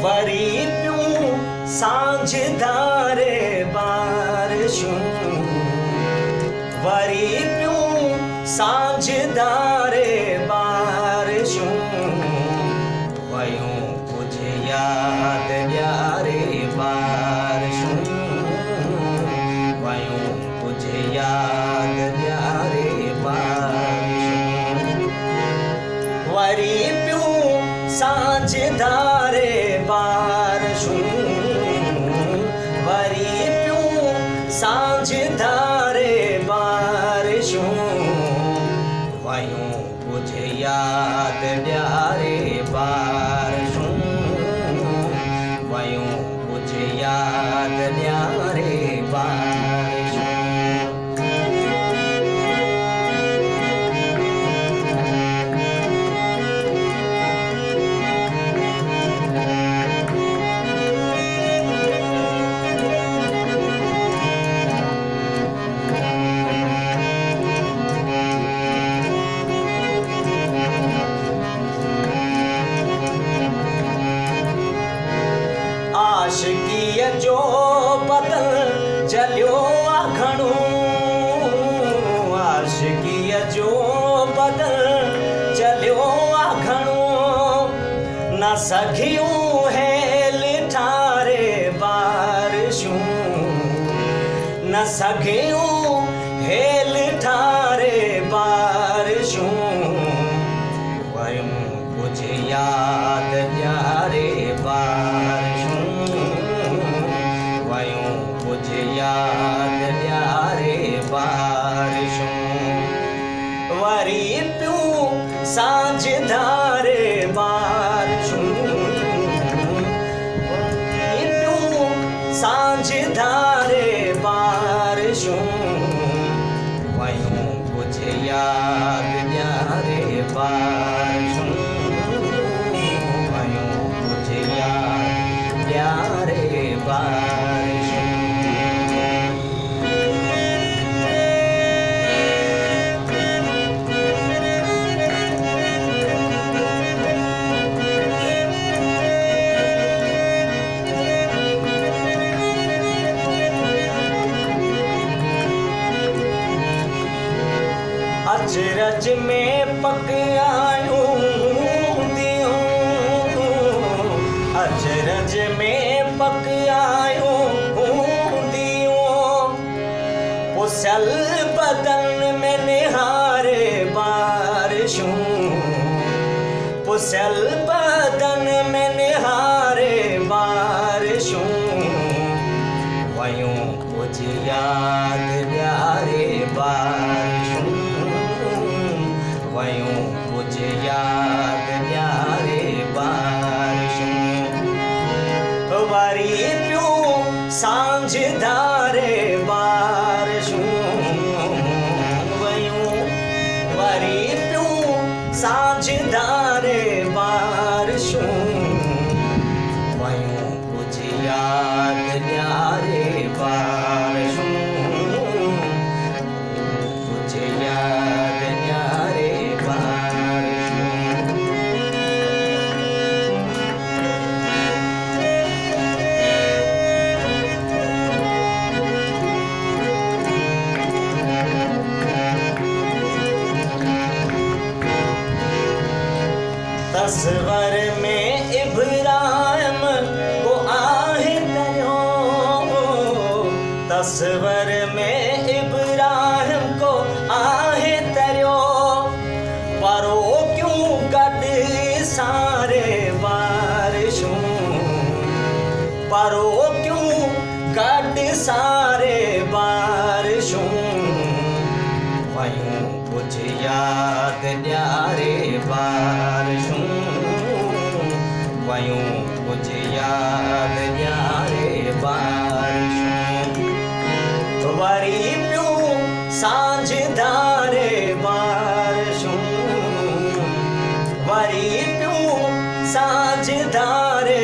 Worry पियूं सांझदारे बारिशूं, worry पियूं सांझदारे बारिशूं, वयूं कुझु यादि ॾियारे बारिशूं, वयूं कुझु यादि ॾियारे बारिशूं, वरी पियूं सांझदारे बारिशूं, वरी पियूं सांझदारे बारिशूं, वयूं कुझु यादि ॾियारे बारिशूं, वयूं कुझु यादि ॾियारे बारिशूं। आशिकीअ जो बदल जलियो आ घणो, आशिकीअ जो बदल जलियो आ घणो, न सघियूं हेल ठारे बारिशूं, न सघियूं हेल ठारे बारिशूं, वयूं कुझु यादि ॾियारे बारिशूं, वयूं कुझु यादि ॾियारे बारिशूं, वरी पियूं सांझदारे बारिशूं, वरी पियूं सांझदारे बारिशूं, वयूं कुझु यादि ॾियारे बारिशूं, वयूं कुझु यादि ॾियारे बारिशूं। अचरज में पकायूं हूंदियूं, अचरज में पकायूं हूंदियूं, पुसल बदन में निहारे बारिशूं, पुसल बदन में निहारे बारिशूं, वयूं कुझु यादि ॾियारे बारिशूं, वयूं कुझु यादि ॾियारे बारिशूं, वरी पियूं सांझदारे बारिशूं, वयूं वरी पियूं सांझदारे बारिशूं, वयूं कुझु यादि ॾियारे बारिशूं, कुझु यादि ॾियारे बारिशूं। तस्वर में इब्राहिम को आहे तरियो, तस्वर में इब्राहिम को आहे तरियो, परो क्यों गॾु सारे बारिशूं, परो क्यों गॾु सारे बारिशूं, वयूं कुझु यादि ॾियारे बारिशूं, वयूं कुझु यादि ॾियारे बारिशूं, वरी पियूं सांझदारे बारिशूं, वरी पियूं सांझदारे